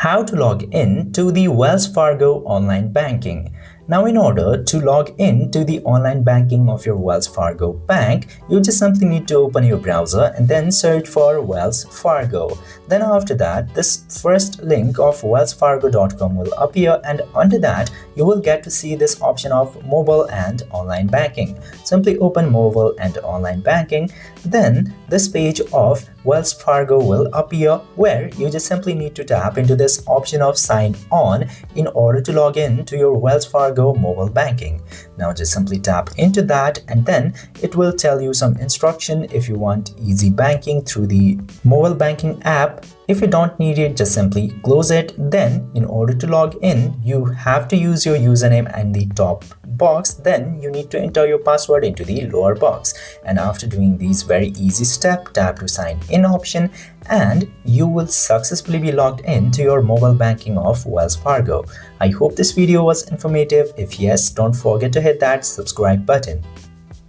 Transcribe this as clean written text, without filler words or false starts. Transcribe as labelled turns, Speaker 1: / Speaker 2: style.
Speaker 1: How to log in to the Wells Fargo online banking. Now, in order to log in to the online banking of your Wells Fargo bank, you just simply need to open your browser and then search for Wells Fargo. Then after that, this first link of wellsfargo.com will appear, and under that, you will get to see this option of mobile and online banking. Simply open mobile and online banking. Then this page of Wells Fargo will appear, where you just simply need to tap into this option of sign on in order to log in to your Wells Fargo mobile banking. Now just simply tap into that, and then it will tell you some instruction if you want easy banking through the mobile banking app. If you don't need it, just simply close it. Then in order to log in, you have to use your username in the top box. Then you need to enter your password into the lower box. And after doing these very easy steps, tap to sign in option, and you will successfully be logged in to your mobile banking of Wells Fargo. I hope this video was informative. If yes, don't forget to hit that subscribe button.